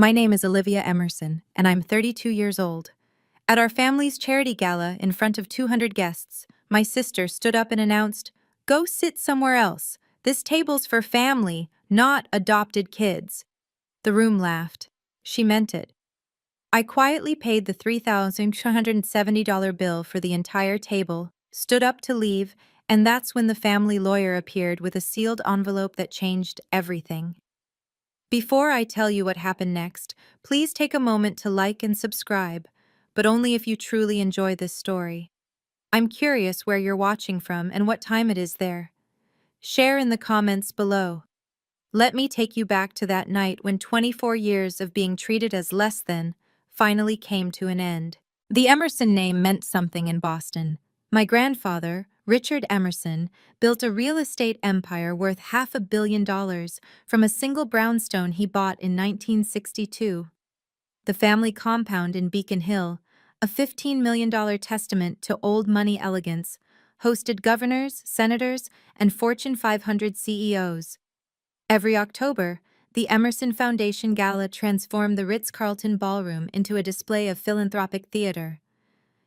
My name is Olivia Emerson, and I'm 32 years old. At our family's charity gala in front of 200 guests, my sister stood up and announced, "Go sit somewhere else. This table's for family, not adopted kids." The room laughed. She meant it. I quietly paid the $3,270 bill for the entire table, stood up to leave, and that's when the family lawyer appeared with a sealed envelope that changed everything. Before I tell you what happened next, please take a moment to like and subscribe, but only if you truly enjoy this story. I'm curious where you're watching from and what time it is there. Share in the comments below. Let me take you back to that night when 24 years of being treated as less than finally came to an end. The Emerson name meant something in Boston. My grandfather, Richard Emerson, built a real estate empire worth $500 million from a single brownstone he bought in 1962. The family compound in Beacon Hill, a $15 million testament to old money elegance, hosted governors, senators, and Fortune 500 CEOs. Every October, the Emerson Foundation Gala transformed the Ritz-Carlton Ballroom into a display of philanthropic theater.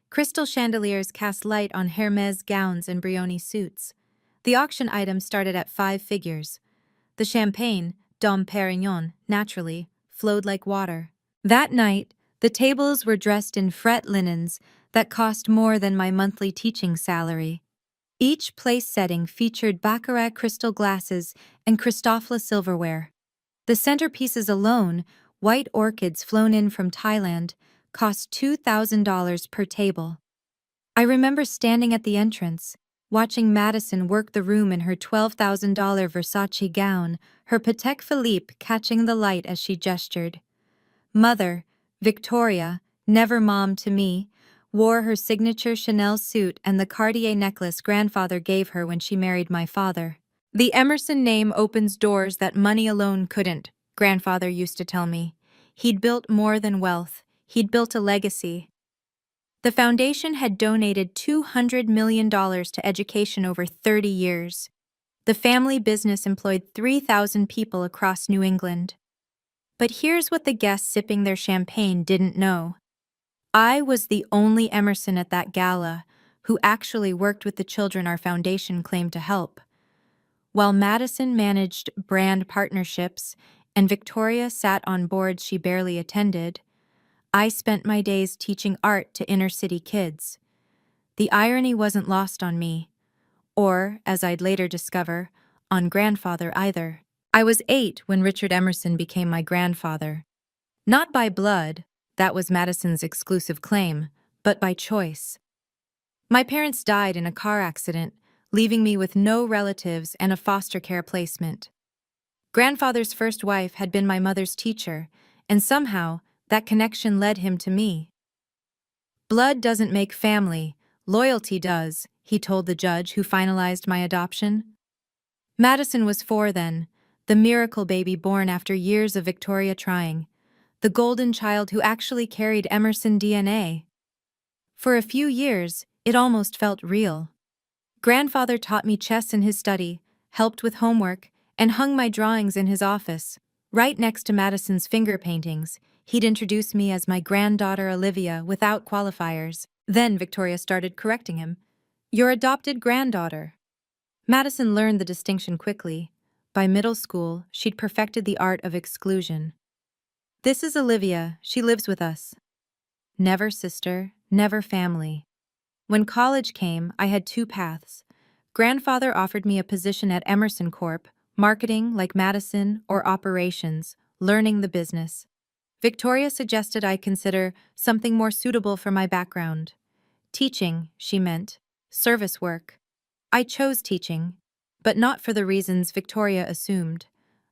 Crystal chandeliers cast light on Hermes gowns and Brioni suits. The auction items started at 5 figures. The champagne, Dom Perignon, naturally, flowed like water. That night, the tables were dressed in fret linens that cost more than my monthly teaching salary. Each place setting featured baccarat crystal glasses and Christofle silverware. The centerpieces alone, white orchids flown in from Thailand, cost $2,000 per table. I remember standing at the entrance, watching Madison work the room in her $12,000 Versace gown, her Patek Philippe catching the light as she gestured. Mother, Victoria, never mom to me, wore her signature Chanel suit and the Cartier necklace grandfather gave her when she married my father. The Emerson name opens doors that money alone couldn't, grandfather used to tell me. He'd built more than wealth. He'd built a legacy. The foundation had donated $200 million to education over 30 years. The family business employed 3,000 people across New England. But here's what the guests sipping their champagne didn't know. I was the only Emerson at that gala who actually worked with the children our foundation claimed to help. While Madison managed brand partnerships and Victoria sat on boards she barely attended, I spent my days teaching art to inner-city kids. The irony wasn't lost on me, or, as I'd later discover, on grandfather either. I was 8 when Richard Emerson became my grandfather. Not by blood, that was Madison's exclusive claim, but by choice. My parents died in a car accident, leaving me with no relatives and a foster care placement. Grandfather's first wife had been my mother's teacher, and somehow that connection led him to me. "Blood doesn't make family, loyalty does," he told the judge who finalized my adoption. Madison was 4 then, the miracle baby born after years of Victoria trying, the golden child who actually carried Emerson DNA. For a few years, it almost felt real. Grandfather taught me chess in his study, helped with homework, and hung my drawings in his office. Right next to Madison's finger paintings, he'd introduce me as my granddaughter Olivia without qualifiers. Then Victoria started correcting him. "Your adopted granddaughter." Madison learned the distinction quickly. By middle school, she'd perfected the art of exclusion. "This is Olivia, she lives with us." Never sister, never family. When college came, I had 2 paths. Grandfather offered me a position at Emerson Corp., marketing like Madison, or operations, learning the business. Victoria suggested I consider something more suitable for my background. Teaching, she meant, service work. I chose teaching, but not for the reasons Victoria assumed.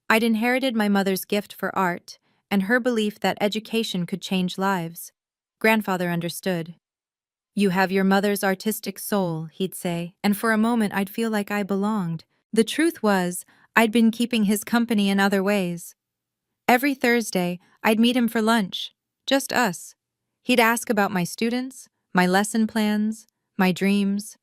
I'd inherited my mother's gift for art, and her belief that education could change lives. Grandfather understood. "You have your mother's artistic soul," he'd say, and for a moment I'd feel like I belonged. The truth was, I'd been keeping his company in other ways. Every Thursday, I'd meet him for lunch, just us. He'd ask about my students, my lesson plans, my dreams.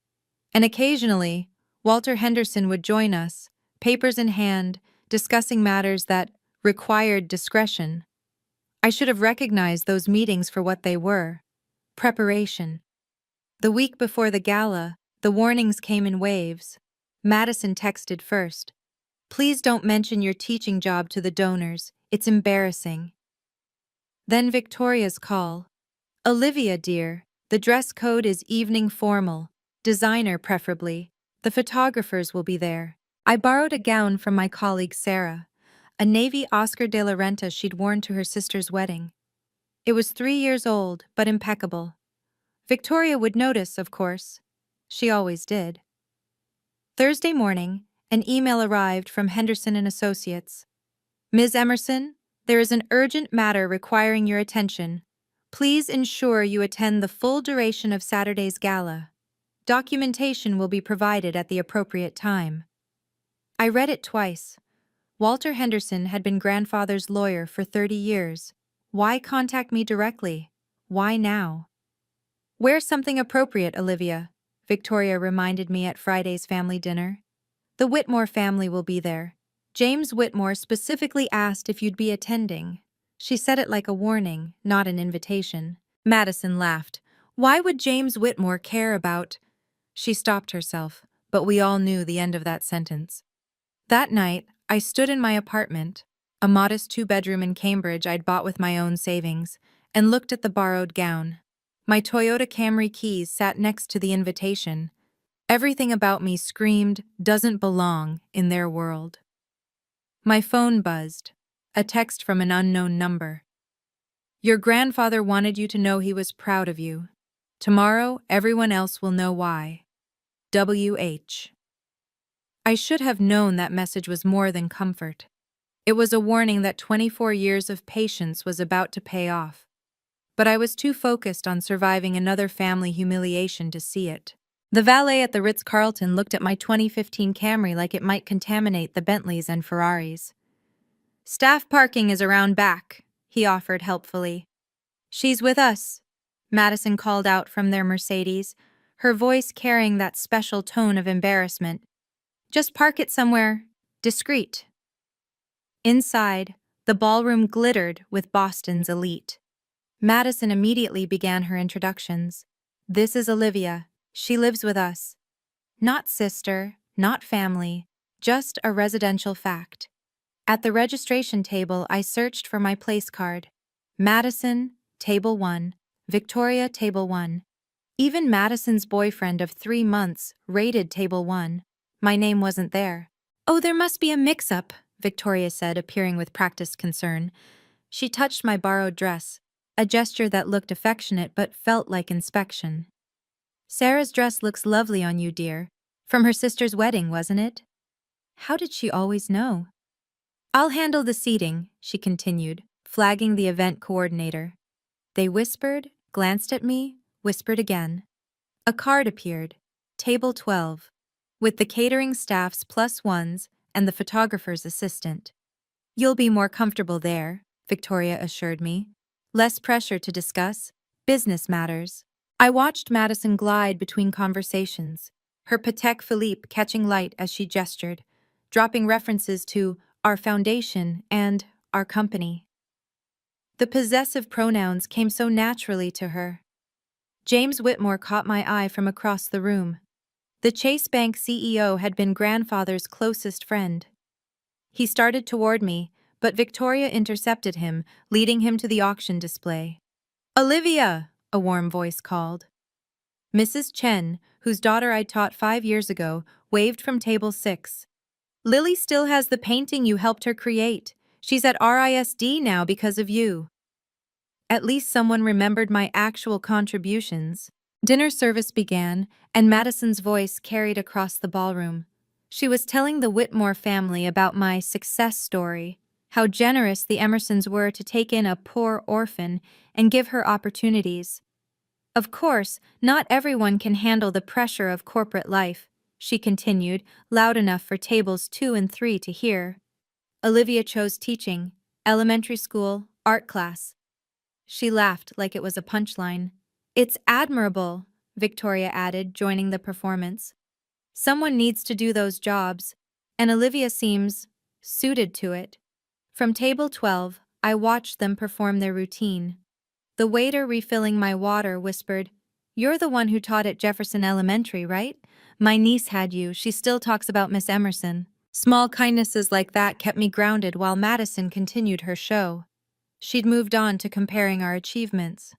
And occasionally, Walter Henderson would join us, papers in hand, discussing matters that required discretion. I should have recognized those meetings for what they were: preparation. The week before the gala, the warnings came in waves. Madison texted first. "Please don't mention your teaching job to the donors. It's embarrassing." Then Victoria's call. "Olivia, dear, the dress code is evening formal. Designer, preferably. The photographers will be there." I borrowed a gown from my colleague Sarah, a navy Oscar de la Renta she'd worn to her sister's wedding. It was 3 years old, but impeccable. Victoria would notice, of course. She always did. Thursday morning, an email arrived from Henderson and Associates. "Ms. Emerson, there is an urgent matter requiring your attention. Please ensure you attend the full duration of Saturday's gala. Documentation will be provided at the appropriate time." I read it twice. Walter Henderson had been grandfather's lawyer for 30 years. Why contact me directly? Why now? "Wear something appropriate, Olivia," Victoria reminded me at Friday's family dinner. "The Whitmore family will be there. James Whitmore specifically asked if you'd be attending." She said it like a warning, not an invitation. Madison laughed. "Why would James Whitmore care about—" She stopped herself, but we all knew the end of that sentence. That night, I stood in my apartment, a modest 2-bedroom in Cambridge I'd bought with my own savings, and looked at the borrowed gown. My Toyota Camry keys sat next to the invitation. Everything about me screamed, "Doesn't belong" in their world. My phone buzzed. A text from an unknown number. "Your grandfather wanted you to know he was proud of you. Tomorrow, everyone else will know why. W.H." I should have known that message was more than comfort. It was a warning that 24 years of patience was about to pay off. But I was too focused on surviving another family humiliation to see it. The valet at the Ritz-Carlton looked at my 2015 Camry like it might contaminate the Bentleys and Ferraris. "Staff parking is around back," he offered helpfully. "She's with us," Madison called out from their Mercedes, her voice carrying that special tone of embarrassment. "Just park it somewhere discreet." Inside, the ballroom glittered with Boston's elite. Madison immediately began her introductions. "This is Olivia. She lives with us. Not sister, not family, just a residential fact." At the registration table, I searched for my place card. Madison, table 1. Victoria, table 1. Even Madison's boyfriend of 3 months rated table 1. My name wasn't there. "Oh, there must be a mix-up," Victoria said, appearing with practiced concern. She touched my borrowed dress, a gesture that looked affectionate but felt like inspection. "Sarah's dress looks lovely on you, dear. From her sister's wedding, wasn't it?" How did she always know? "I'll handle the seating," she continued, flagging the event coordinator. They whispered, glanced at me, whispered again. A card appeared, table 12, with the catering staff's +1s and the photographer's assistant. "You'll be more comfortable there," Victoria assured me. "Less pressure to discuss business matters." I watched Madison glide between conversations, her Patek Philippe catching light as she gestured, dropping references to our foundation and our company. The possessive pronouns came so naturally to her. James Whitmore caught my eye from across the room. The Chase Bank CEO had been grandfather's closest friend. He started toward me, but Victoria intercepted him, leading him to the auction display. "Olivia!" a warm voice called. Mrs. Chen, whose daughter I'd taught 5 years ago, waved from table 6. "Lily still has the painting you helped her create. She's at RISD now because of you." At least someone remembered my actual contributions. Dinner service began, and Madison's voice carried across the ballroom. She was telling the Whitmore family about my success story, how generous the Emersons were to take in a poor orphan and give her opportunities. "Of course, not everyone can handle the pressure of corporate life," she continued, loud enough for tables 2 and 3 to hear. Olivia chose teaching, elementary school, art class. She laughed like it was a punchline. "It's admirable," Victoria added, joining the performance. "Someone needs to do those jobs, and Olivia seems suited to it." From table 12, I watched them perform their routine. The waiter refilling my water whispered, "You're the one who taught at Jefferson Elementary, right? My niece had you. She still talks about Miss Emerson." Small kindnesses like that kept me grounded while Madison continued her show. She'd moved on to comparing our achievements.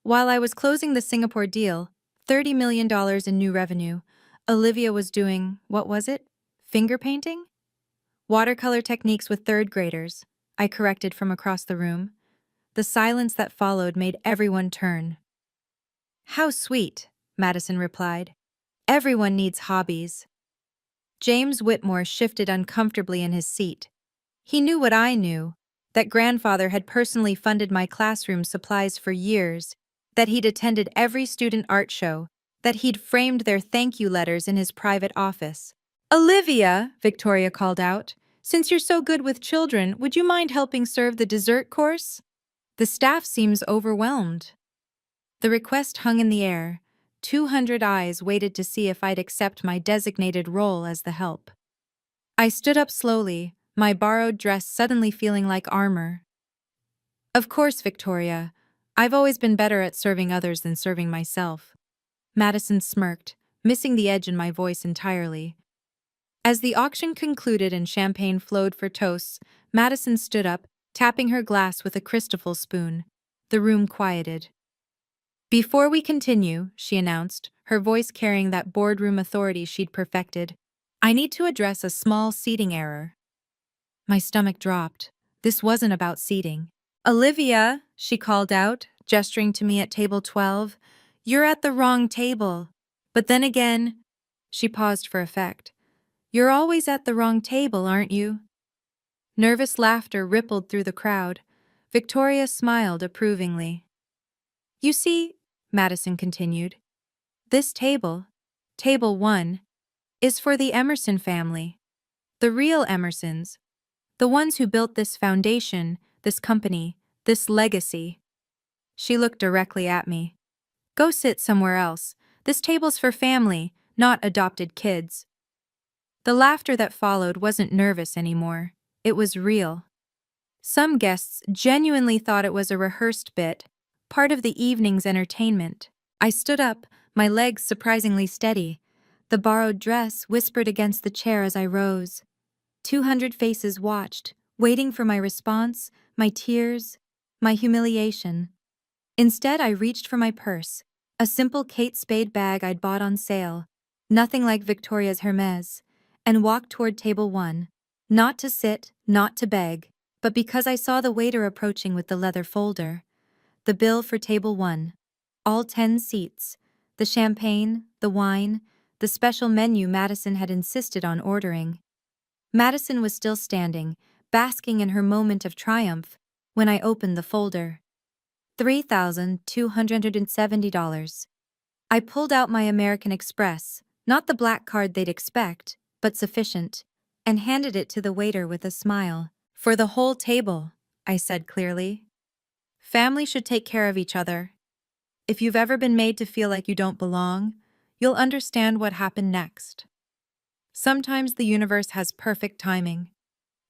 While I was closing the Singapore deal, $30 million in new revenue, Olivia was doing, what was it? Finger painting? Watercolor techniques with third graders, I corrected from across the room. The silence that followed made everyone turn. "How sweet," Madison replied. "Everyone needs hobbies." James Whitmore shifted uncomfortably in his seat. He knew what I knew, that grandfather had personally funded my classroom supplies for years, that he'd attended every student art show, that he'd framed their thank you letters in his private office. "Olivia," Victoria called out, "since you're so good with children, would you mind helping serve the dessert course? The staff seems overwhelmed." The request hung in the air. 200 eyes waited to see if I'd accept my designated role as the help. I stood up slowly, my borrowed dress suddenly feeling like armor. "Of course, Victoria. I've always been better at serving others than serving myself." Madison smirked, missing the edge in my voice entirely. As the auction concluded and champagne flowed for toasts, Madison stood up, tapping her glass with a crystal spoon. The room quieted. "Before we continue," she announced, her voice carrying that boardroom authority she'd perfected, "I need to address a small seating error." My stomach dropped. This wasn't about seating. "Olivia," she called out, gesturing to me at table 12, "you're at the wrong table." But then again, she paused for effect. "You're always at the wrong table, aren't you?" Nervous laughter rippled through the crowd. Victoria smiled approvingly. "You see," Madison continued, "this table, table 1, is for the Emerson family. The real Emersons. The ones who built this foundation, this company, this legacy." She looked directly at me. "Go sit somewhere else. This table's for family, not adopted kids." The laughter that followed wasn't nervous anymore. It was real. Some guests genuinely thought it was a rehearsed bit, part of the evening's entertainment. I stood up, my legs surprisingly steady. The borrowed dress whispered against the chair as I rose. 200 faces watched, waiting for my response, my tears, my humiliation. Instead, I reached for my purse, a simple Kate Spade bag I'd bought on sale, nothing like Victoria's Hermes, and walked toward table 1, not to sit, not to beg, but because I saw the waiter approaching with the leather folder. The bill for table 1. All 10 seats. The champagne, the wine, the special menu Madison had insisted on ordering. Madison was still standing, basking in her moment of triumph, when I opened the folder. $3,270. I pulled out my American Express, not the black card they'd expect, but sufficient, and handed it to the waiter with a smile. "For the whole table," I said clearly. "Family should take care of each other. If you've ever been made to feel like you don't belong, you'll understand what happened next. Sometimes the universe has perfect timing.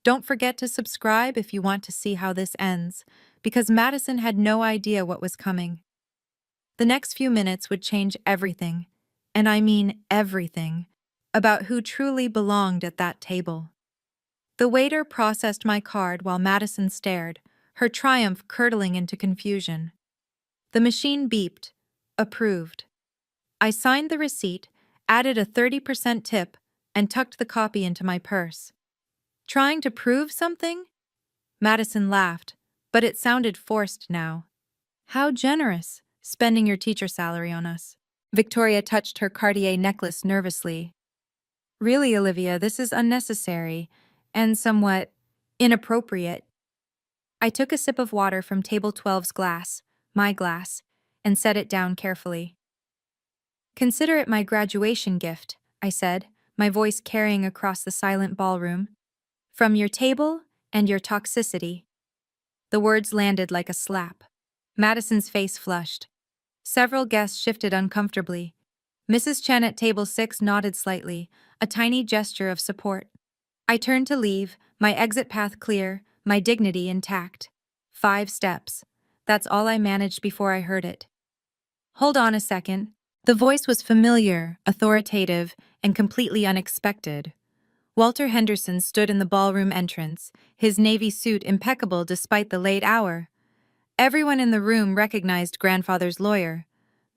Don't forget to subscribe if you want to see how this ends, because Madison had no idea what was coming. The next few minutes would change everything, and I mean everything, about who truly belonged at that table." The waiter processed my card while Madison stared, her triumph curdling into confusion. The machine beeped. Approved. I signed the receipt, added a 30% tip, and tucked the copy into my purse. "Trying to prove something?" Madison laughed, but it sounded forced now. "How generous, spending your teacher salary on us." Victoria touched her Cartier necklace nervously. "Really, Olivia, this is unnecessary and somewhat inappropriate." I took a sip of water from table 12's glass, my glass, and set it down carefully. "Consider it my graduation gift," I said, my voice carrying across the silent ballroom. "From your table and your toxicity." The words landed like a slap. Madison's face flushed. Several guests shifted uncomfortably. Mrs. Chen at table 6 nodded slightly, a tiny gesture of support. I turned to leave, my exit path clear, my dignity intact. 5 steps. That's all I managed before I heard it. Hold on a second. The voice was familiar, authoritative, and completely unexpected. Walter Henderson stood in the ballroom entrance, his navy suit impeccable despite the late hour. Everyone in the room recognized grandfather's lawyer,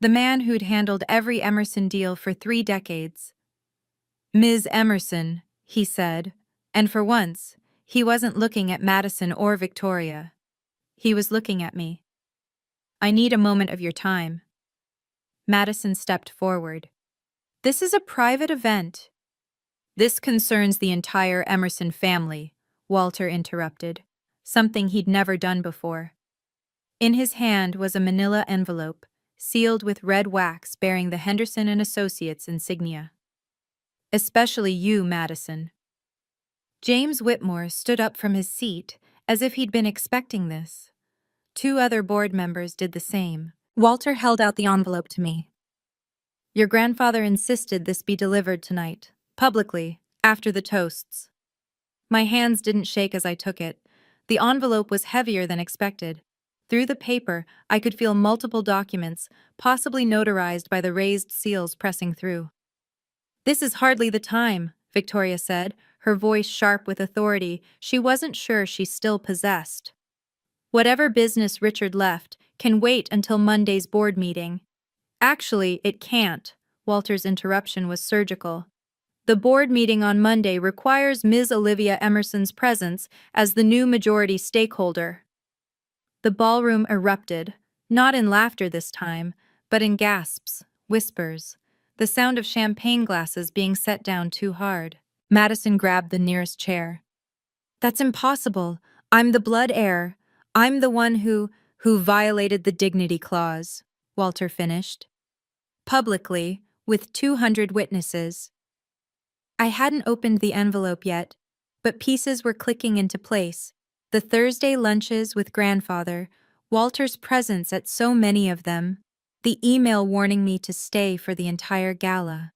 the man who'd handled every Emerson deal for 3 decades. "Ms. Emerson," he said, and for once, he wasn't looking at Madison or Victoria. He was looking at me. "I need a moment of your time." Madison stepped forward. "This is a private event." "This concerns the entire Emerson family," Walter interrupted, something he'd never done before. In his hand was a manila envelope, sealed with red wax bearing the Henderson and Associates insignia. "Especially you, Madison." James Whitmore stood up from his seat, as if he'd been expecting this. 2 other board members did the same. Walter held out the envelope to me. "Your grandfather insisted this be delivered tonight, publicly, after the toasts." My hands didn't shake as I took it. The envelope was heavier than expected. Through the paper, I could feel multiple documents, possibly notarized by the raised seals pressing through. "This is hardly the time," Victoria said, her voice sharp with authority she wasn't sure she still possessed. "Whatever business Richard left can wait until Monday's board meeting." "Actually, it can't." Walter's interruption was surgical. "The board meeting on Monday requires Ms. Olivia Emerson's presence as the new majority stakeholder." The ballroom erupted, not in laughter this time, but in gasps, whispers, the sound of champagne glasses being set down too hard. Madison grabbed the nearest chair. "That's impossible. I'm the blood heir. I'm the one who violated the dignity clause," Walter finished. "Publicly, with 200 witnesses." I hadn't opened the envelope yet, but pieces were clicking into place. The Thursday lunches with grandfather, Walter's presence at so many of them, the email warning me to stay for the entire gala.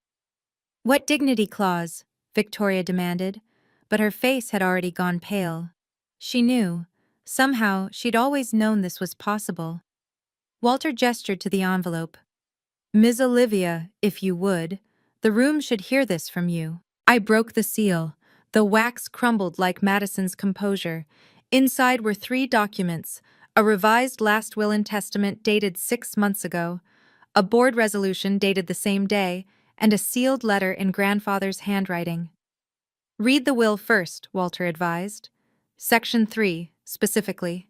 "What dignity clause?" Victoria demanded, but her face had already gone pale. She knew. Somehow, she'd always known this was possible. Walter gestured to the envelope. "Ms. Olivia, if you would. The room should hear this from you." I broke the seal. The wax crumbled like Madison's composure. Inside were 3 documents: a revised last will and testament dated 6 months ago, a board resolution dated the same day, and a sealed letter in grandfather's handwriting. "Read the will first," Walter advised. "Section 3, specifically."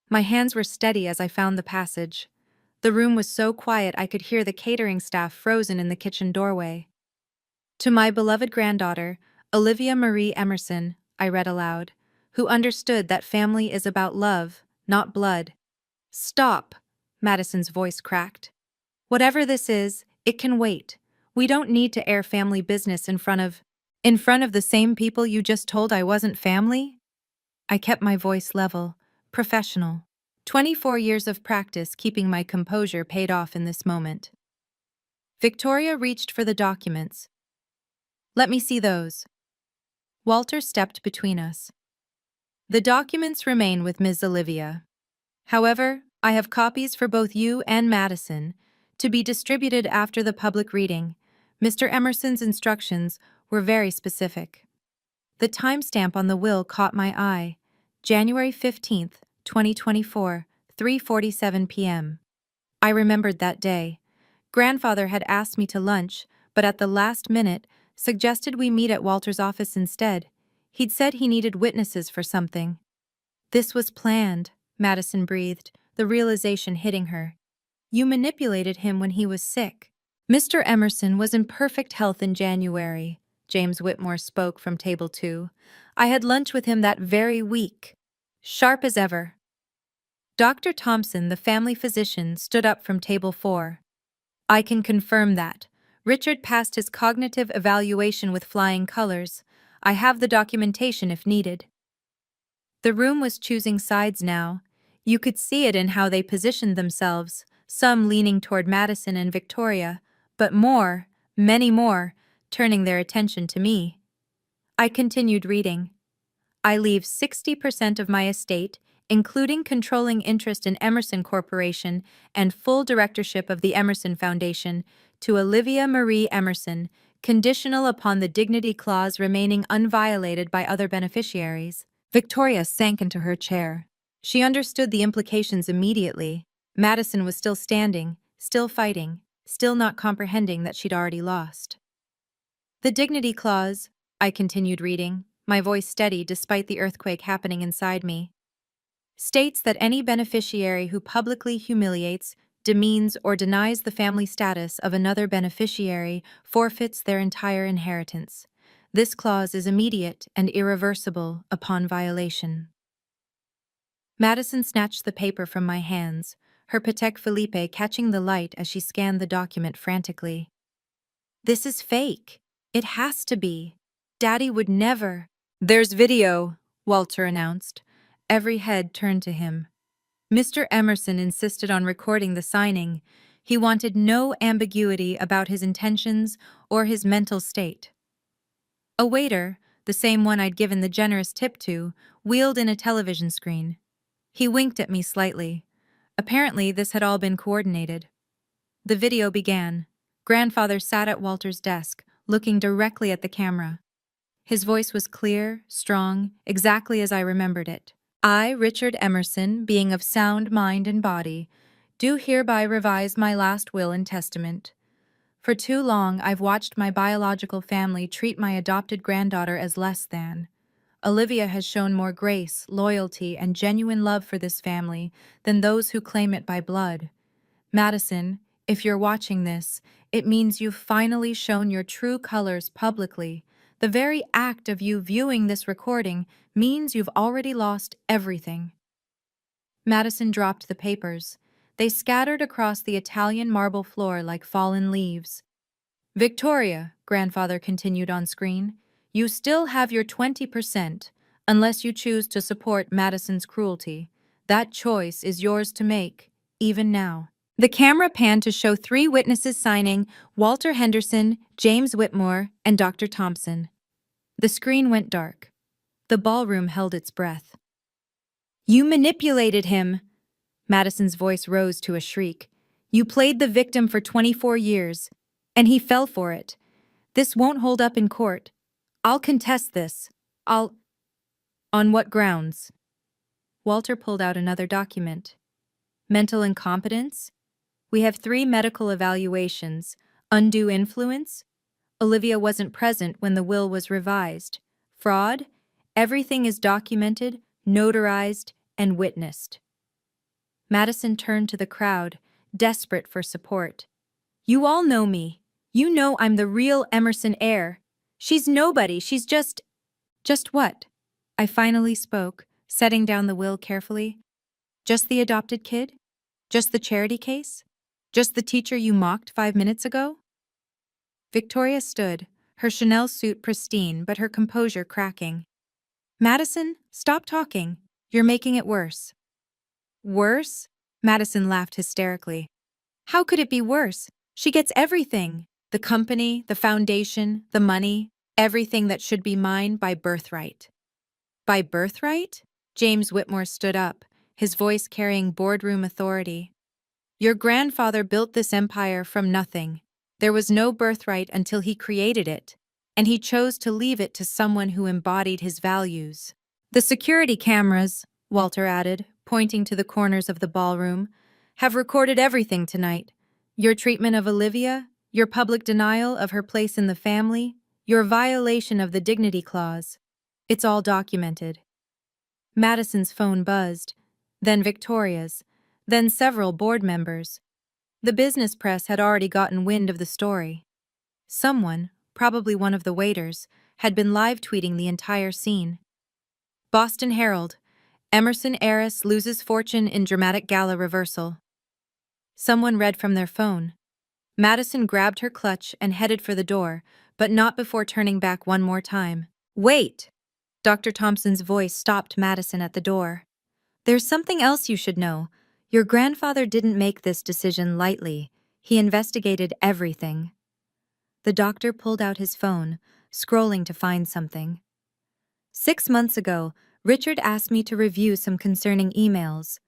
My hands were steady as I found the passage. The room was so quiet I could hear the catering staff frozen in the kitchen doorway. "To my beloved granddaughter, Olivia Marie Emerson," I read aloud, "who understood that family is about love, not blood." "Stop!" Madison's voice cracked. "Whatever this is, it can wait. We don't need to air family business in front of the same people you just told I wasn't family?" I kept my voice level, professional. 24 years of practice keeping my composure paid off in this moment. Victoria reached for the documents. "Let me see those." Walter stepped between us. "The documents remain with Ms. Olivia. However, I have copies for both you and Madison, to be distributed after the public reading. Mr. Emerson's instructions were very specific." The timestamp on the will caught my eye. January 15th, 2024, 3:47 p.m. I remembered that day. Grandfather had asked me to lunch, but at the last minute, suggested we meet at Walter's office instead. He'd said he needed witnesses for something. "This was planned," Madison breathed, the realization hitting her. "You manipulated him when he was sick." "Mr. Emerson was in perfect health in January," James Whitmore spoke from table 2. "I had lunch with him that very week. Sharp as ever." Dr. Thompson, the family physician, stood up from table 4. "I can confirm that. Richard passed his cognitive evaluation with flying colors. I have the documentation if needed." The room was choosing sides now. You could see it in how they positioned themselves, some leaning toward Madison and Victoria, but more, many more, turning their attention to me. I continued reading. I leave 60% of my estate, including controlling interest in Emerson Corporation and full directorship of the Emerson Foundation, to Olivia Marie Emerson, conditional upon the dignity clause remaining unviolated by other beneficiaries. Victoria sank into her chair. She understood the implications immediately. Madison was still standing, still fighting, still not comprehending that she'd already lost. The dignity clause, I continued reading, my voice steady despite the earthquake happening inside me, states that any beneficiary who publicly humiliates, demeans, or denies the family status of another beneficiary forfeits their entire inheritance. This clause is immediate and irreversible upon violation. Madison snatched the paper from my hands, her Patek Philippe catching the light as she scanned the document frantically. This is fake. It has to be. Daddy would never. There's video, Walter announced. Every head turned to him. Mr. Emerson insisted on recording the signing. He wanted no ambiguity about his intentions or his mental state. A waiter, the same one I'd given the generous tip to, wheeled in a television screen. He winked at me slightly. Apparently, this had all been coordinated. The video began. Grandfather sat at Walter's desk, looking directly at the camera. His voice was clear, strong, exactly as I remembered it. I, Richard Emerson, being of sound mind and body, do hereby revise my last will and testament. For too long, I've watched my biological family treat my adopted granddaughter as less than. Olivia has shown more grace, loyalty, and genuine love for this family than those who claim it by blood. Madison, if you're watching this, it means you've finally shown your true colors publicly. The very act of you viewing this recording means you've already lost everything. Madison dropped the papers. They scattered across the Italian marble floor like fallen leaves. Victoria, grandfather continued on screen, you still have your 20%, unless you choose to support Madison's cruelty. That choice is yours to make, even now. The camera panned to show 3 witnesses signing: Walter Henderson, James Whitmore, and Dr. Thompson. The screen went dark. The ballroom held its breath. You manipulated him! Madison's voice rose to a shriek. You played the victim for 24 years, and he fell for it. This won't hold up in court. I'll contest this. On what grounds? Walter pulled out another document. Mental incompetence? We have 3 medical evaluations. Undue influence? Olivia wasn't present when the will was revised. Fraud? Everything is documented, notarized, and witnessed. Madison turned to the crowd, desperate for support. You all know me. You know I'm the real Emerson heir. She's nobody, she's just... Just what? I finally spoke, setting down the will carefully. Just the adopted kid? Just the charity case? Just the teacher you mocked 5 minutes ago? Victoria stood, her Chanel suit pristine but her composure cracking. Madison, stop talking. You're making it worse. Worse? Madison laughed hysterically. How could it be worse? She gets everything. The company, the foundation, the money, everything that should be mine by birthright. By birthright? James Whitmore stood up, his voice carrying boardroom authority. Your grandfather built this empire from nothing. There was no birthright until he created it, and he chose to leave it to someone who embodied his values. The security cameras, Walter added, pointing to the corners of the ballroom, have recorded everything tonight. Your treatment of Olivia, your public denial of her place in the family, your violation of the dignity clause. It's all documented. Madison's phone buzzed, then Victoria's, then several board members. The business press had already gotten wind of the story. Someone, probably one of the waiters, had been live-tweeting the entire scene. Boston Herald, Emerson heiress loses fortune in dramatic gala reversal. Someone read from their phone. Madison grabbed her clutch and headed for the door, but not before turning back one more time. Wait! Dr. Thompson's voice stopped Madison at the door. There's something else you should know. Your grandfather didn't make this decision lightly. He investigated everything. The doctor pulled out his phone, scrolling to find something. 6 months ago, Richard asked me to review some concerning emails.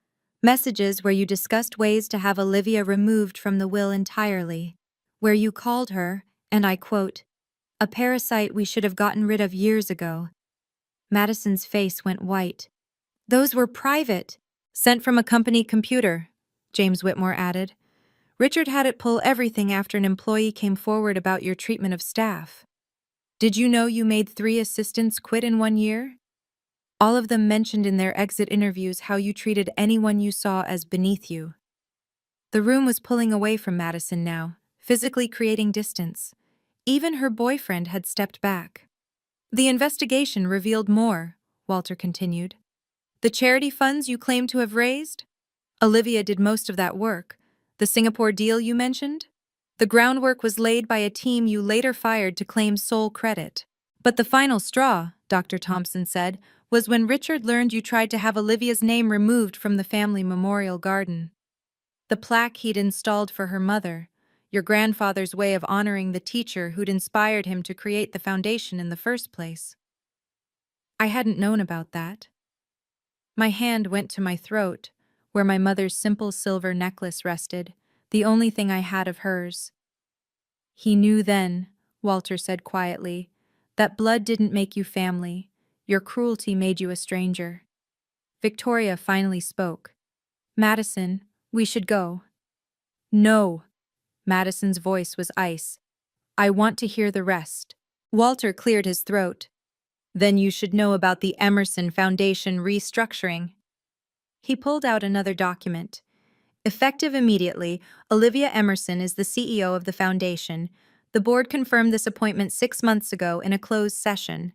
Messages where you discussed ways to have Olivia removed from the will entirely. Where you called her, and I quote, a parasite we should have gotten rid of years ago. Madison's face went white. Those were private. Sent from a company computer, James Whitmore added. Richard had it pull everything after an employee came forward about your treatment of staff. Did you know you made 3 assistants quit in 1 year? All of them mentioned in their exit interviews how you treated anyone you saw as beneath you. The room was pulling away from Madison now, physically creating distance. Even her boyfriend had stepped back. The investigation revealed more, Walter continued. The charity funds you claim to have raised? Olivia did most of that work. The Singapore deal you mentioned? The groundwork was laid by a team you later fired to claim sole credit. But the final straw, Dr. Thompson said, was when Richard learned you tried to have Olivia's name removed from the family memorial garden. The plaque he'd installed for her mother, your grandfather's way of honoring the teacher who'd inspired him to create the foundation in the first place. I hadn't known about that. My hand went to my throat, where my mother's simple silver necklace rested, the only thing I had of hers. He knew then, Walter said quietly, that blood didn't make you family. Your cruelty made you a stranger. Victoria finally spoke. Madison, we should go. No. Madison's voice was ice. I want to hear the rest. Walter cleared his throat. Then you should know about the Emerson Foundation restructuring. He pulled out another document. Effective immediately, Olivia Emerson is the CEO of the foundation. The board confirmed this appointment 6 months ago in a closed session.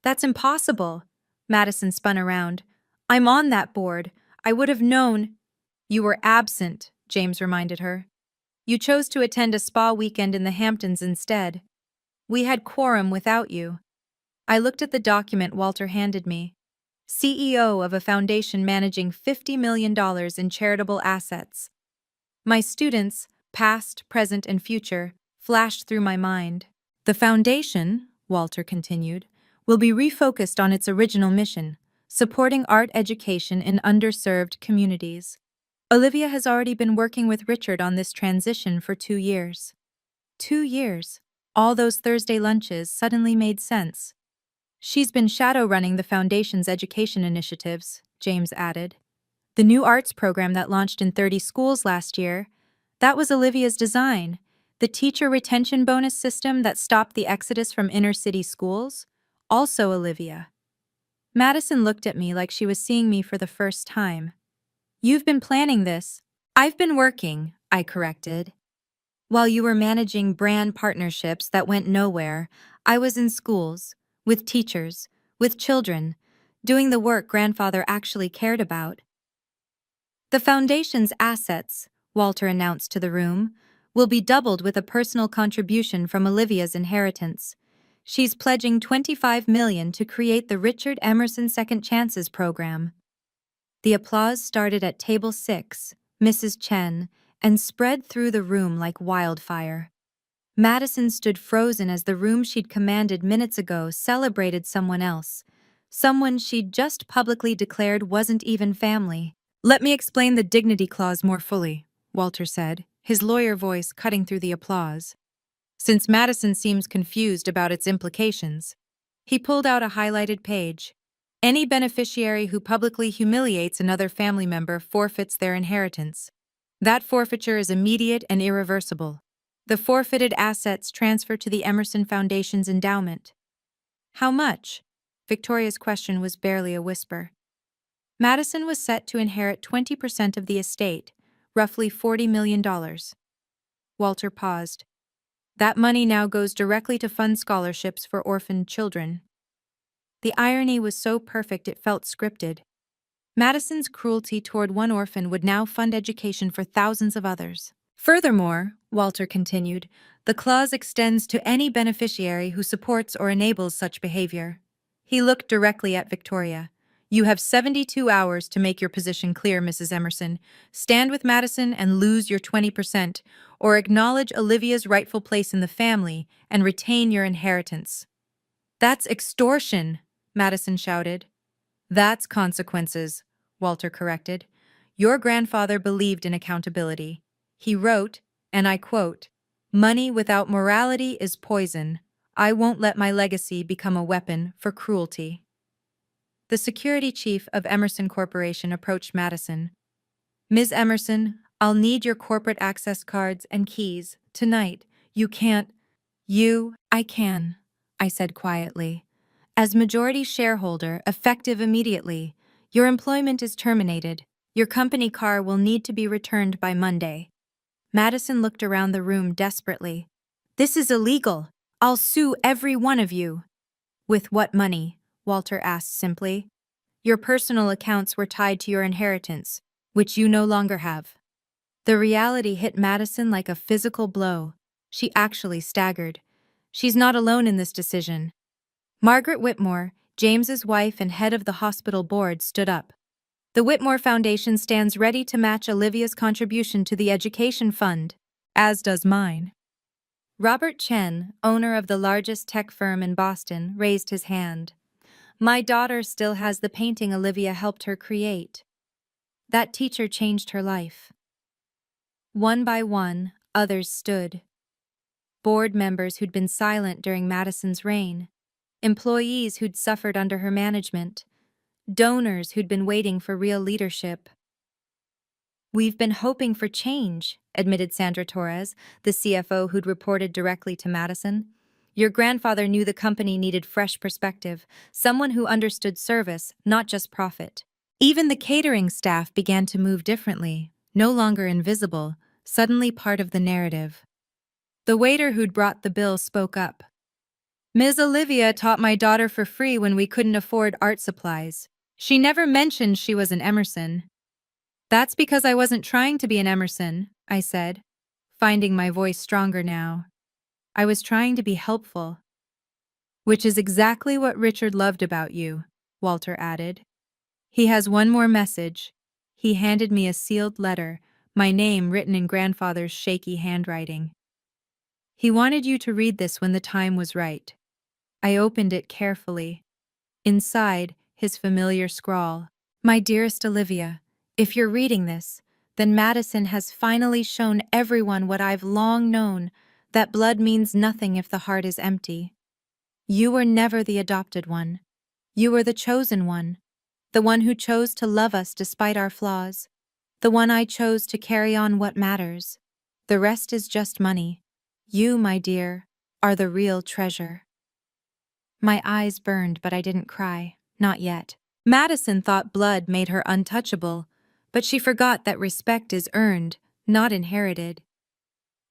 That's impossible. Madison spun around. I'm on that board. I would have known. You were absent, James reminded her. You chose to attend a spa weekend in the Hamptons instead. We had quorum without you. I looked at the document Walter handed me. CEO of a foundation managing $50 million in charitable assets. My students, past, present, and future, flashed through my mind. The foundation, Walter continued, will be refocused on its original mission, supporting art education in underserved communities. Olivia has already been working with Richard on this transition for 2 years. 2 years. All those Thursday lunches suddenly made sense. She's been shadow running the foundation's education initiatives, James added. The new arts program that launched in 30 schools last year, that was Olivia's design. The teacher retention bonus system that stopped the exodus from inner-city schools, also Olivia. Madison looked at me like she was seeing me for the first time. You've been planning this. I've been working, I corrected. While you were managing brand partnerships that went nowhere, I was in schools, with teachers, with children, doing the work grandfather actually cared about. The foundation's assets, Walter announced to the room, will be doubled with a personal contribution from Olivia's inheritance. She's pledging $25 million to create the Richard Emerson Second Chances program. The applause started at table 6, Mrs. Chen, and spread through the room like wildfire. Madison stood frozen as the room she'd commanded minutes ago celebrated someone else, someone she'd just publicly declared wasn't even family. Let me explain the dignity clause more fully, Walter said, his lawyer voice cutting through the applause. Since Madison seems confused about its implications, he pulled out a highlighted page. Any beneficiary who publicly humiliates another family member forfeits their inheritance. That forfeiture is immediate and irreversible. The forfeited assets transfer to the Emerson Foundation's endowment. How much? Victoria's question was barely a whisper. Madison was set to inherit 20% of the estate, roughly $40 million. Walter paused. That money now goes directly to fund scholarships for orphaned children. The irony was so perfect it felt scripted. Madison's cruelty toward one orphan would now fund education for thousands of others. Furthermore, Walter continued, the clause extends to any beneficiary who supports or enables such behavior. He looked directly at Victoria. You have 72 hours to make your position clear, Mrs. Emerson. Stand with Madison and lose your 20%, or acknowledge Olivia's rightful place in the family and retain your inheritance. That's extortion, Madison shouted. That's consequences, Walter corrected. Your grandfather believed in accountability. He wrote, and I quote, "Money without morality is poison. I won't let my legacy become a weapon for cruelty." The security chief of Emerson Corporation approached Madison. Ms. Emerson, I'll need your corporate access cards and keys tonight. You can't. I can, I said quietly. As majority shareholder, effective immediately, your employment is terminated. Your company car will need to be returned by Monday. Madison looked around the room desperately. This is illegal. I'll sue every one of you. With what money? Walter asked simply. Your personal accounts were tied to your inheritance, which you no longer have. The reality hit Madison like a physical blow. She actually staggered. She's not alone in this decision. Margaret Whitmore, James's wife and head of the hospital board, stood up. The Whitmore Foundation stands ready to match Olivia's contribution to the education fund, as does mine. Robert Chen, owner of the largest tech firm in Boston, raised his hand. My daughter still has the painting Olivia helped her create. That teacher changed her life. One by one, others stood. Board members who'd been silent during Madison's reign, employees who'd suffered under her management, donors who'd been waiting for real leadership. We've been hoping for change, admitted Sandra Torres, the CFO who'd reported directly to Madison. Your grandfather knew the company needed fresh perspective, someone who understood service, not just profit. Even the catering staff began to move differently, no longer invisible, suddenly part of the narrative. The waiter who'd brought the bill spoke up. Ms. Olivia taught my daughter for free when we couldn't afford art supplies. She never mentioned she was an Emerson. That's because I wasn't trying to be an Emerson, I said, finding my voice stronger now. I was trying to be helpful. Which is exactly what Richard loved about you, Walter added. He has one more message. He handed me a sealed letter, my name written in grandfather's shaky handwriting. He wanted you to read this when the time was right. I opened it carefully. Inside, his familiar scrawl. My dearest Olivia, if you're reading this, then Madison has finally shown everyone what I've long known, that blood means nothing if the heart is empty. You were never the adopted one. You were the chosen one, the one who chose to love us despite our flaws, the one I chose to carry on what matters. The rest is just money. You, my dear, are the real treasure. My eyes burned, but I didn't cry. Not yet. Madison thought blood made her untouchable, but she forgot that respect is earned, not inherited.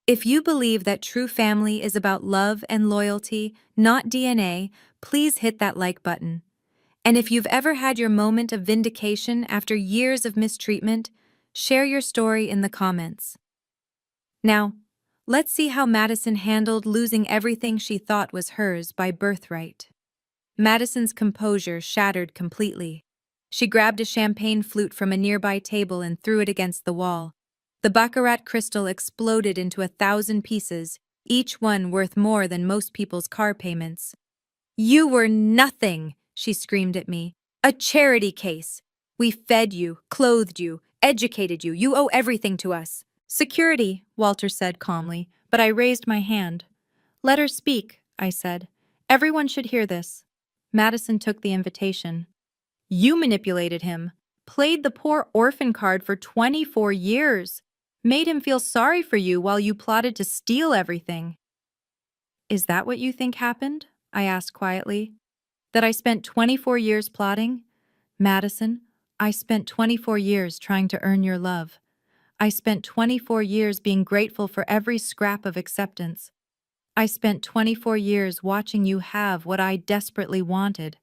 If you believe that true family is about love and loyalty, not DNA, please hit that like button. And if you've ever had your moment of vindication after years of mistreatment, share your story in the comments. Now, let's see how Madison handled losing everything she thought was hers by birthright. Madison's composure shattered completely. She grabbed a champagne flute from a nearby table and threw it against the wall. The baccarat crystal exploded into 1,000 pieces, each one worth more than most people's car payments. You were nothing, she screamed at me. A charity case. We fed you, clothed you, educated you. You owe everything to us. Security, Walter said calmly, but I raised my hand. Let her speak, I said. Everyone should hear this. Madison took the invitation. You manipulated him, played the poor orphan card for 24 years, made him feel sorry for you while you plotted to steal everything. Is that what you think happened? I asked quietly. That I spent 24 years plotting? Madison, I spent 24 years trying to earn your love. I spent 24 years being grateful for every scrap of acceptance. I spent 24 years watching you have what I desperately wanted,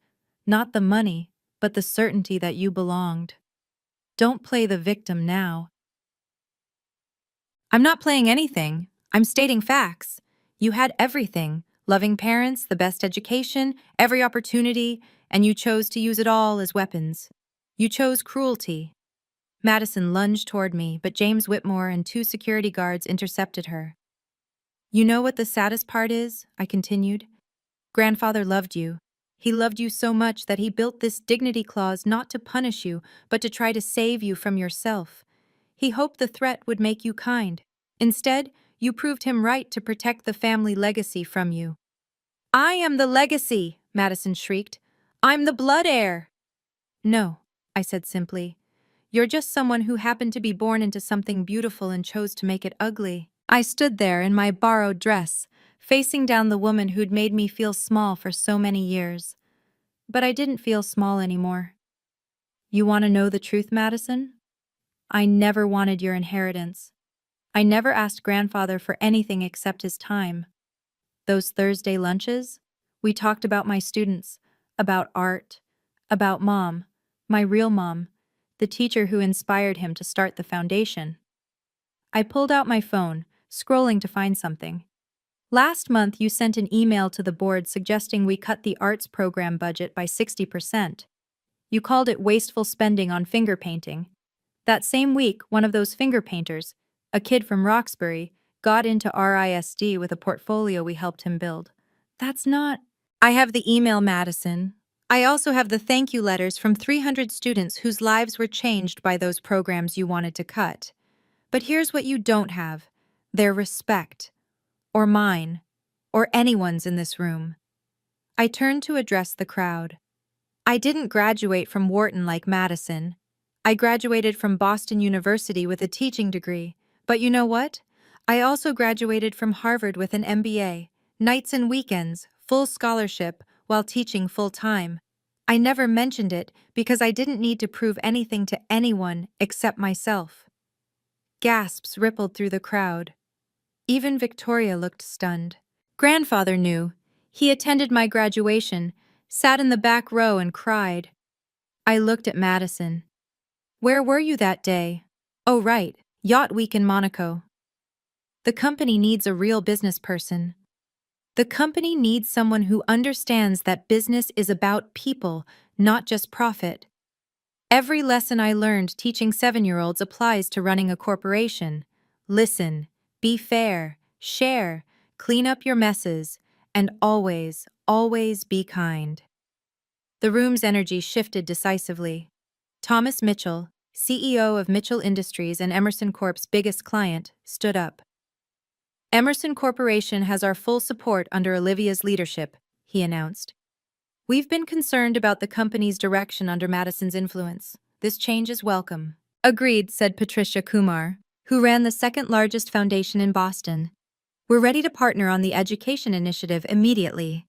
not the money, but the certainty that you belonged. Don't play the victim now. I'm not playing anything. I'm stating facts. You had everything, loving parents, the best education, every opportunity, and you chose to use it all as weapons. You chose cruelty. Madison lunged toward me, but James Whitmore and 2 security guards intercepted her. You know what the saddest part is? I continued. Grandfather loved you. He loved you so much that he built this dignity clause not to punish you, but to try to save you from yourself. He hoped the threat would make you kind. Instead, you proved him right to protect the family legacy from you. I am the legacy, Madison shrieked. I'm the blood heir. No, I said simply. You're just someone who happened to be born into something beautiful and chose to make it ugly. I stood there in my borrowed dress, facing down the woman who'd made me feel small for so many years. But I didn't feel small anymore. You want to know the truth, Madison? I never wanted your inheritance. I never asked grandfather for anything except his time. Those Thursday lunches, we talked about my students, about art, about Mom, my real mom, the teacher who inspired him to start the foundation. I pulled out my phone, scrolling to find something. Last month, you sent an email to the board suggesting we cut the arts program budget by 60%. You called it wasteful spending on finger painting. That same week, one of those finger painters, a kid from Roxbury, got into RISD with a portfolio we helped him build. That's not... I have the email, Madison. I also have the thank you letters from 300 students whose lives were changed by those programs you wanted to cut. But here's what you don't have: their respect. Or mine. Or anyone's in this room. I turned to address the crowd. I didn't graduate from Wharton like Madison. I graduated from Boston University with a teaching degree. But you know what? I also graduated from Harvard with an MBA, nights and weekends, full scholarship, while teaching full-time. I never mentioned it because I didn't need to prove anything to anyone except myself. Gasps rippled through the crowd. Even Victoria looked stunned. Grandfather knew. He attended my graduation, sat in the back row and cried. I looked at Madison. Where were you that day? Oh, right, Yacht Week in Monaco. The company needs a real business person. The company needs someone who understands that business is about people, not just profit. Every lesson I learned teaching 7-year-olds applies to running a corporation. Listen, be fair, share, clean up your messes, and always, always be kind. The room's energy shifted decisively. Thomas Mitchell, CEO of Mitchell Industries and Emerson Corp's biggest client, stood up. Emerson Corporation has our full support under Olivia's leadership, he announced. We've been concerned about the company's direction under Madison's influence. This change is welcome. Agreed, said Patricia Kumar, who ran the second-largest foundation in Boston. We're ready to partner on the education initiative immediately.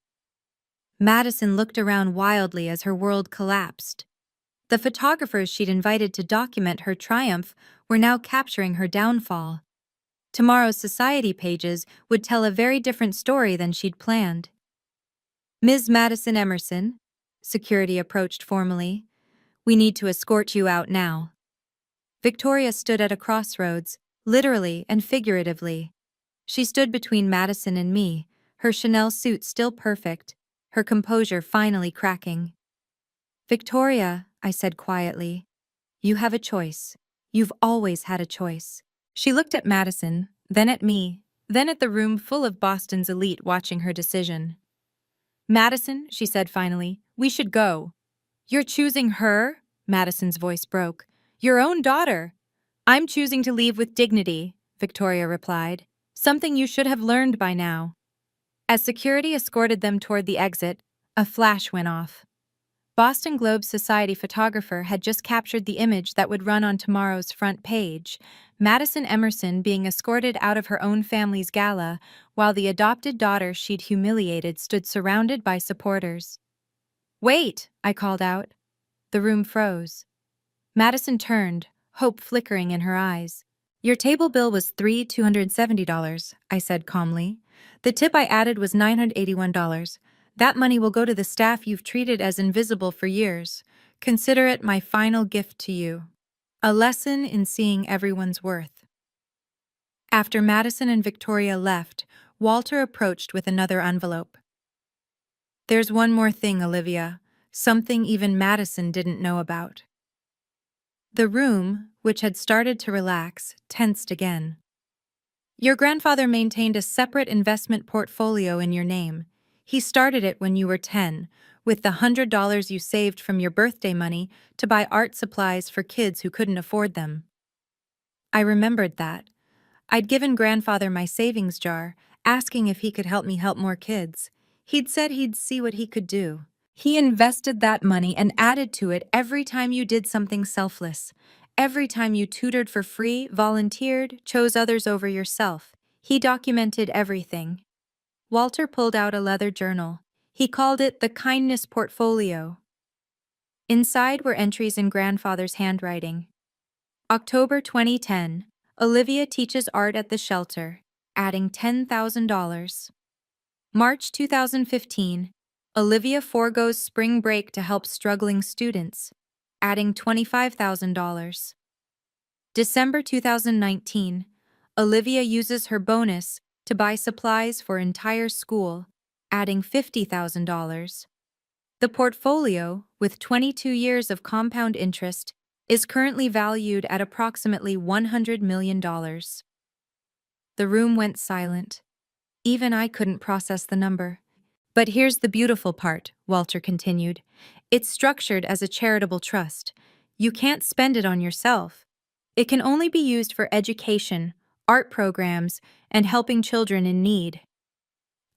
Madison looked around wildly as her world collapsed. The photographers she'd invited to document her triumph were now capturing her downfall. Tomorrow's society pages would tell a very different story than she'd planned. Ms. Madison Emerson, security approached formally. We need to escort you out now. Victoria stood at a crossroads, literally and figuratively. She stood between Madison and me, her Chanel suit still perfect, her composure finally cracking. Victoria, I said quietly, you have a choice. You've always had a choice. She looked at Madison, then at me, then at the room full of Boston's elite watching her decision. Madison, she said finally, we should go. You're choosing her? Madison's voice broke. Your own daughter. I'm choosing to leave with dignity, Victoria replied. Something you should have learned by now. As security escorted them toward the exit, a flash went off. Boston Globe Society photographer had just captured the image that would run on tomorrow's front page, Madison Emerson being escorted out of her own family's gala, while the adopted daughter she'd humiliated stood surrounded by supporters. Wait, I called out. The room froze. Madison turned, hope flickering in her eyes. Your table bill was $270, I said calmly. The tip I added was $981. That money will go to the staff you've treated as invisible for years. Consider it my final gift to you. A lesson in seeing everyone's worth. After Madison and Victoria left, Walter approached with another envelope. There's one more thing, Olivia, something even Madison didn't know about. The room, which had started to relax, tensed again. Your grandfather maintained a separate investment portfolio in your name. He started it when you were 10, with the $100 you saved from your birthday money to buy art supplies for kids who couldn't afford them. I remembered that. I'd given grandfather my savings jar, asking if he could help me help more kids. He'd said he'd see what he could do. He invested that money and added to it every time you did something selfless. Every time you tutored for free, volunteered, chose others over yourself. He documented everything. Walter pulled out a leather journal. He called it the Kindness Portfolio. Inside were entries in grandfather's handwriting. October 2010. Olivia teaches art at the shelter, adding $10,000. March 2015. Olivia forgoes spring break to help struggling students, adding $25,000. December 2019. Olivia uses her bonus to buy supplies for entire school, adding $50,000. The portfolio, with 22 years of compound interest, is currently valued at approximately $100 million. The room went silent. Even I couldn't process the number. But here's the beautiful part, Walter continued. It's structured as a charitable trust. You can't spend it on yourself. It can only be used for education, art programs, and helping children in need.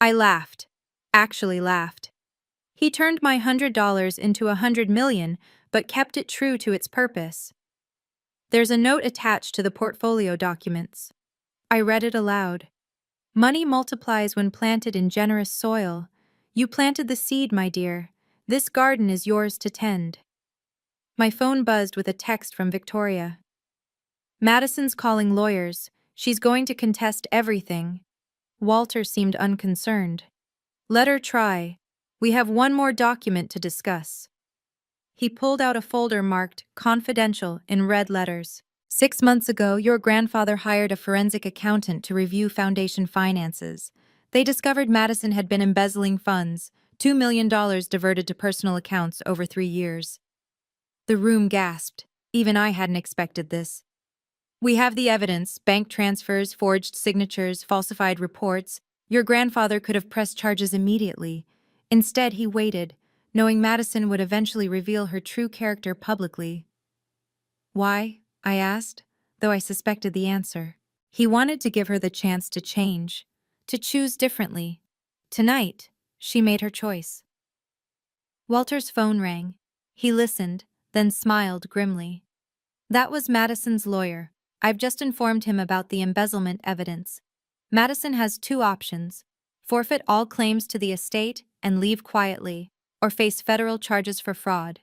I laughed. Actually laughed. He turned my $100 into $100 million, but kept it true to its purpose. There's a note attached to the portfolio documents. I read it aloud. Money multiplies when planted in generous soil. You planted the seed, my dear. This garden is yours to tend. My phone buzzed with a text from Victoria. Madison's calling lawyers. She's going to contest everything. Walter seemed unconcerned. Let her try. We have one more document to discuss. He pulled out a folder marked Confidential in red letters. 6 months ago, your grandfather hired a forensic accountant to review foundation finances. They discovered Madison had been embezzling funds, $2 million diverted to personal accounts over 3 years. The room gasped. Even I hadn't expected this. We have the evidence: bank transfers, forged signatures, falsified reports. Your grandfather could have pressed charges immediately. Instead, he waited, knowing Madison would eventually reveal her true character publicly. Why? I asked, though I suspected the answer. He wanted to give her the chance to change, to choose differently. Tonight, she made her choice. Walter's phone rang. He listened, then smiled grimly. That was Madison's lawyer. I've just informed him about the embezzlement evidence. Madison has 2 options: forfeit all claims to the estate and leave quietly, or face federal charges for fraud.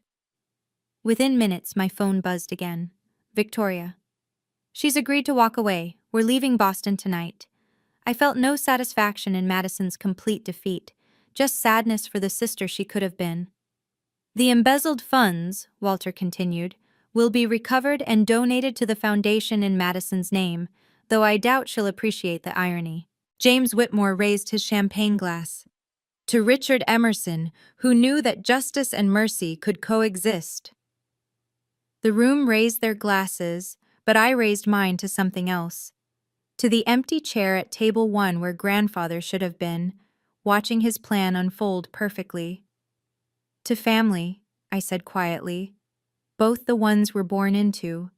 Within minutes, my phone buzzed again. Victoria. She's agreed to walk away. We're leaving Boston tonight. I felt no satisfaction in Madison's complete defeat, just sadness for the sister she could have been. The embezzled funds, Walter continued, will be recovered and donated to the foundation in Madison's name, though I doubt she'll appreciate the irony. James Whitmore raised his champagne glass. To Richard Emerson, who knew that justice and mercy could coexist. The room raised their glasses, but I raised mine to something else. To the empty chair at table 1 where grandfather should have been, watching his plan unfold perfectly. To family, I said quietly, both the ones we're born into,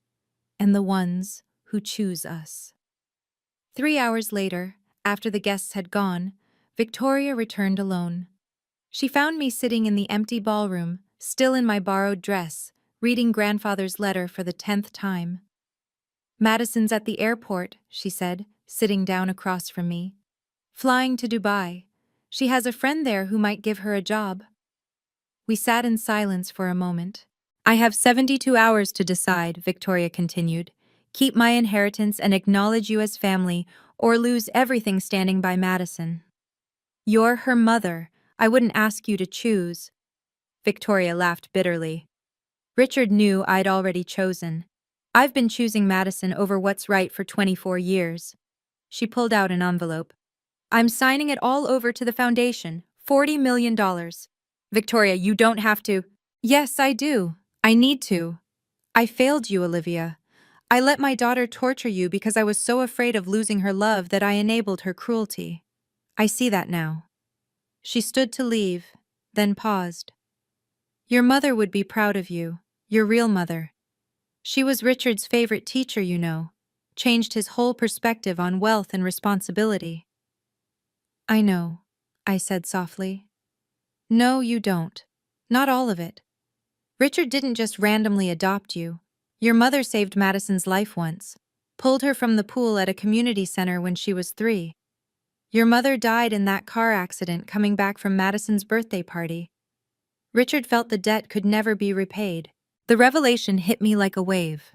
and the ones who choose us. 3 hours later, after the guests had gone, Victoria returned alone. She found me sitting in the empty ballroom, still in my borrowed dress, reading grandfather's letter for the 10th time. Madison's at the airport, she said, sitting down across from me. Flying to Dubai. She has a friend there who might give her a job. We sat in silence for a moment. I have 72 hours to decide, Victoria continued. Keep my inheritance and acknowledge you as family, or lose everything standing by Madison. You're her mother. I wouldn't ask you to choose. Victoria laughed bitterly. Richard knew I'd already chosen. I've been choosing Madison over what's right for 24 years. She pulled out an envelope. I'm signing it all over to the foundation, $40 million. Victoria, you don't have to. Yes, I do. I need to. I failed you, Olivia. I let my daughter torture you because I was so afraid of losing her love that I enabled her cruelty. I see that now. She stood to leave, then paused. Your mother would be proud of you, your real mother. She was Richard's favorite teacher, you know. Changed his whole perspective on wealth and responsibility. I know, I said softly. No, you don't. Not all of it. Richard didn't just randomly adopt you. Your mother saved Madison's life once, pulled her from the pool at a community center when she was 3. Your mother died in that car accident coming back from Madison's birthday party. Richard felt the debt could never be repaid. The revelation hit me like a wave.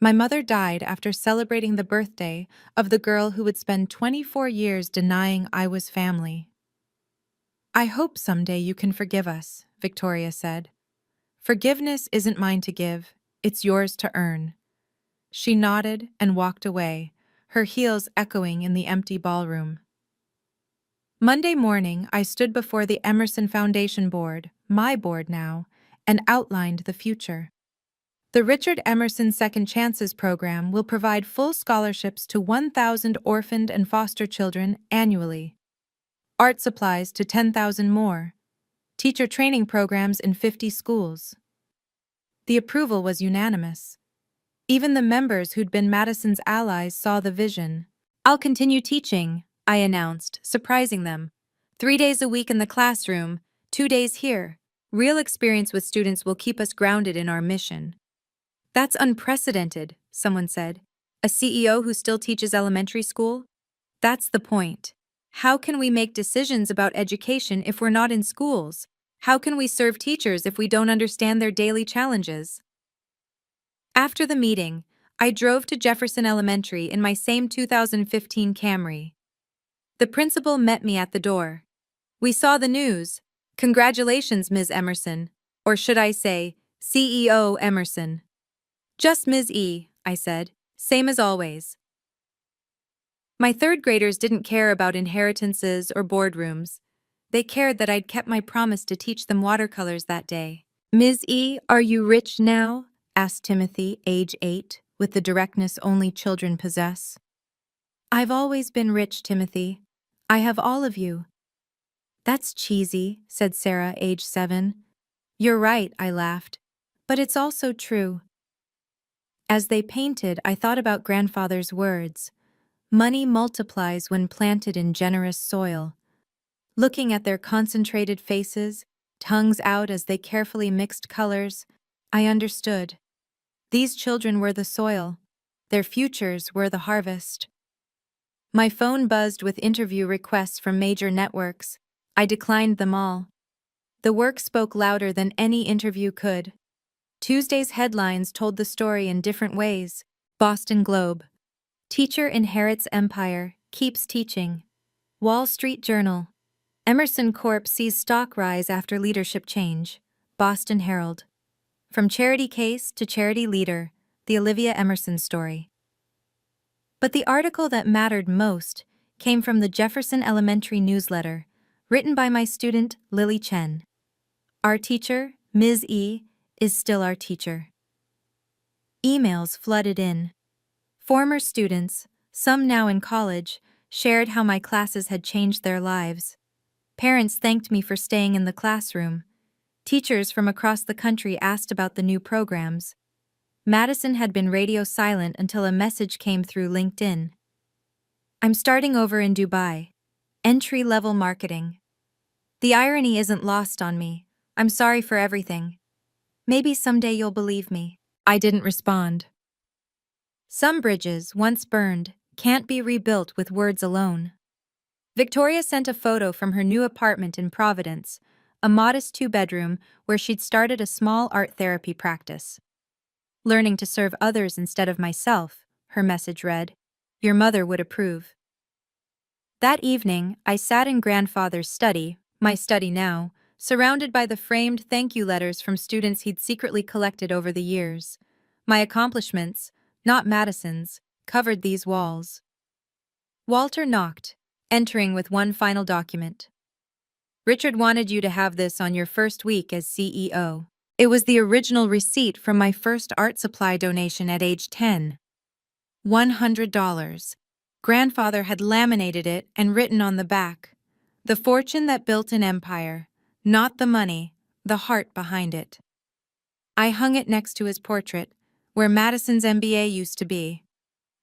My mother died after celebrating the birthday of the girl who would spend 24 years denying I was family. I hope someday you can forgive us, Victoria said. Forgiveness isn't mine to give, it's yours to earn. She nodded and walked away, her heels echoing in the empty ballroom. Monday morning, I stood before the Emerson Foundation Board, my board now, and outlined the future. The Richard Emerson Second Chances program will provide full scholarships to 1,000 orphaned and foster children annually. Art supplies to 10,000 more. Teacher training programs in 50 schools. The approval was unanimous. Even the members who'd been Madison's allies saw the vision. I'll continue teaching, I announced, surprising them. 3 days a week in the classroom, 2 days here. Real experience with students will keep us grounded in our mission. That's unprecedented, someone said. A CEO who still teaches elementary school? That's the point. How can we make decisions about education if we're not in schools? How can we serve teachers if we don't understand their daily challenges? After the meeting, I drove to Jefferson Elementary in my same 2015 Camry. The principal met me at the door. We saw the news. Congratulations, Ms. Emerson. Or should I say, CEO Emerson. Just Ms. E, I said, same as always. My third graders didn't care about inheritances or boardrooms. They cared that I'd kept my promise to teach them watercolors that day. Ms. E, are you rich now? Asked Timothy, age 8, with the directness only children possess. I've always been rich, Timothy. I have all of you. That's cheesy, said Sarah, age 7. You're right, I laughed. But it's also true. As they painted, I thought about grandfather's words. Money multiplies when planted in generous soil. Looking at their concentrated faces, tongues out as they carefully mixed colors, I understood. These children were the soil. Their futures were the harvest. My phone buzzed with interview requests from major networks. I declined them all. The work spoke louder than any interview could. Tuesday's headlines told the story in different ways. Boston Globe. Teacher inherits empire, keeps teaching. Wall Street Journal. Emerson Corp sees stock rise after leadership change. Boston Herald. From charity case to charity leader, the Olivia Emerson story. But the article that mattered most came from the Jefferson Elementary newsletter, written by my student, Lily Chen. Our teacher, Ms. E, is still our teacher. Emails flooded in. Former students, some now in college, shared how my classes had changed their lives. Parents thanked me for staying in the classroom. Teachers from across the country asked about the new programs. Madison had been radio silent until a message came through LinkedIn. I'm starting over in Dubai. Entry-level marketing. The irony isn't lost on me. I'm sorry for everything. Maybe someday you'll believe me. I didn't respond. Some bridges, once burned, can't be rebuilt with words alone. Victoria sent a photo from her new apartment in Providence, a modest 2-bedroom where she'd started a small art therapy practice. Learning to serve others instead of myself, her message read. Your mother would approve. That evening, I sat in grandfather's study, my study now, surrounded by the framed thank you letters from students he'd secretly collected over the years. My accomplishments, not Madison's, covered these walls. Walter knocked, entering with one final document. Richard wanted you to have this on your first week as CEO. It was the original receipt from my first art supply donation at age 10. $100. Grandfather had laminated it and written on the back, The fortune that built an empire, not the money, the heart behind it. I hung it next to his portrait, where Madison's MBA used to be.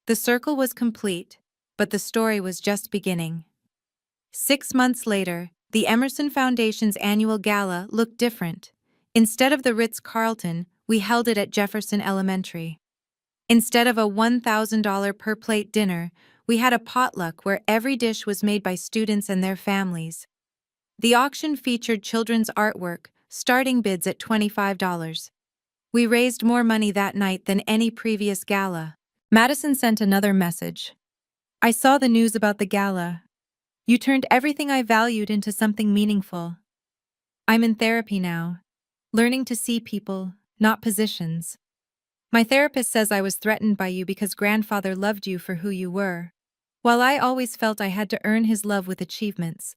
The circle was complete, but the story was just beginning. 6 months later, the Emerson Foundation's annual gala looked different. Instead of the Ritz-Carlton, we held it at Jefferson Elementary. Instead of a $1,000 per plate dinner, we had a potluck where every dish was made by students and their families. The auction featured children's artwork, starting bids at $25. We raised more money that night than any previous gala. Madison sent another message. I saw the news about the gala. You turned everything I valued into something meaningful. I'm in therapy now, learning to see people, not positions. My therapist says I was threatened by you because grandfather loved you for who you were, while I always felt I had to earn his love with achievements.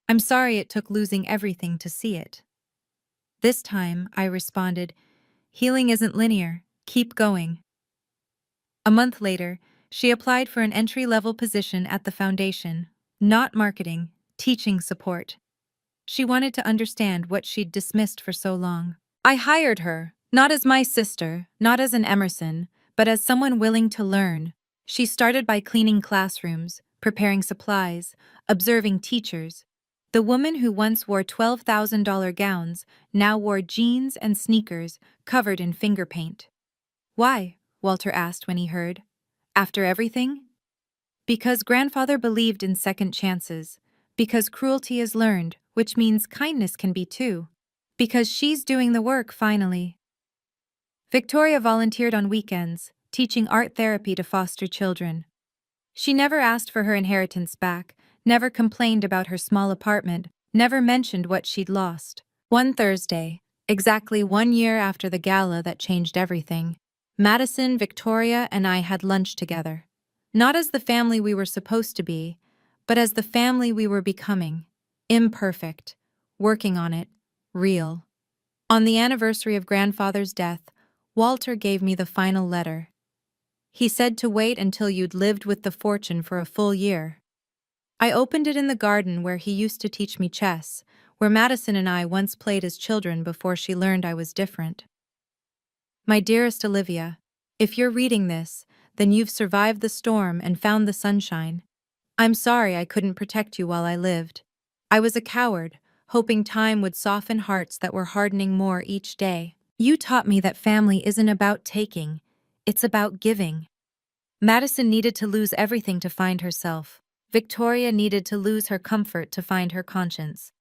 I'm sorry it took losing everything to see it. This time, I responded, healing isn't linear, keep going. A month later, she applied for an entry-level position at the foundation, not marketing, teaching support. She wanted to understand what she'd dismissed for so long. I hired her, not as my sister, not as an Emerson, but as someone willing to learn. She started by cleaning classrooms, preparing supplies, observing teachers. The woman who once wore $12,000 gowns now wore jeans and sneakers covered in finger paint. Why? Walter asked when he heard. After everything? Because grandfather believed in second chances. Because cruelty is learned, which means kindness can be too. Because she's doing the work finally. Victoria volunteered on weekends, teaching art therapy to foster children. She never asked for her inheritance back, never complained about her small apartment, never mentioned what she'd lost. One Thursday, exactly 1 year after the gala that changed everything, Madison, Victoria, and I had lunch together. Not as the family we were supposed to be, but as the family we were becoming. Imperfect, working on it, real. On the anniversary of grandfather's death, Walter gave me the final letter. He said to wait until you'd lived with the fortune for a full year. I opened it in the garden where he used to teach me chess, where Madison and I once played as children before she learned I was different. My dearest Olivia, if you're reading this, then you've survived the storm and found the sunshine. I'm sorry I couldn't protect you while I lived. I was a coward, hoping time would soften hearts that were hardening more each day. You taught me that family isn't about taking, it's about giving. Madison needed to lose everything to find herself. Victoria needed to lose her comfort to find her conscience.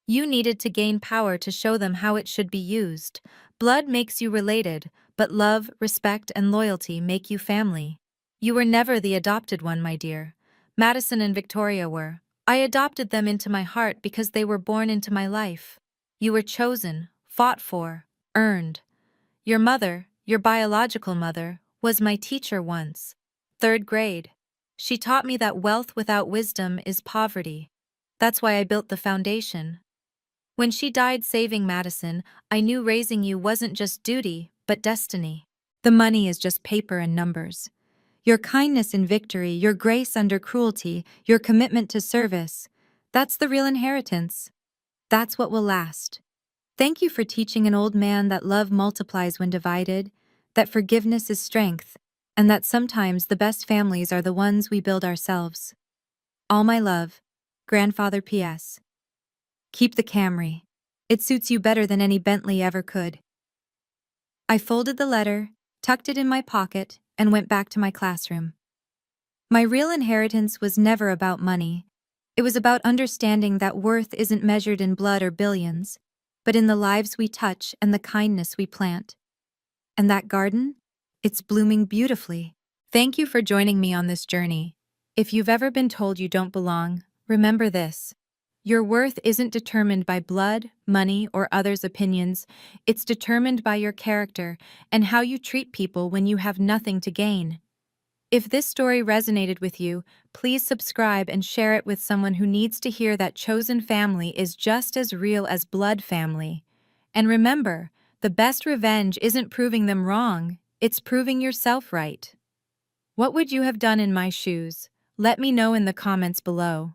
You needed to gain power to show them how it should be used. Blood makes you related, but love, respect, and loyalty make you family. You were never the adopted one, my dear. Madison and Victoria were. I adopted them into my heart because they were born into my life. You were chosen, fought for, earned. Your mother, your biological mother, was my teacher once. 3rd grade. She taught me that wealth without wisdom is poverty. That's why I built the foundation. When she died saving Madison, I knew raising you wasn't just duty, but destiny. The money is just paper and numbers. Your kindness in victory, your grace under cruelty, your commitment to service, that's the real inheritance. That's what will last. Thank you for teaching an old man that love multiplies when divided, that forgiveness is strength, and that sometimes the best families are the ones we build ourselves. All my love, Grandfather P.S. Keep the Camry. It suits you better than any Bentley ever could. I folded the letter, tucked it in my pocket, and went back to my classroom. My real inheritance was never about money. It was about understanding that worth isn't measured in blood or billions, but in the lives we touch and the kindness we plant. And that garden? It's blooming beautifully. Thank you for joining me on this journey. If you've ever been told you don't belong, remember this. Your worth isn't determined by blood, money, or others' opinions. It's determined by your character and how you treat people when you have nothing to gain. If this story resonated with you, please subscribe and share it with someone who needs to hear that chosen family is just as real as blood family. And remember, the best revenge isn't proving them wrong, it's proving yourself right. What would you have done in my shoes? Let me know in the comments below.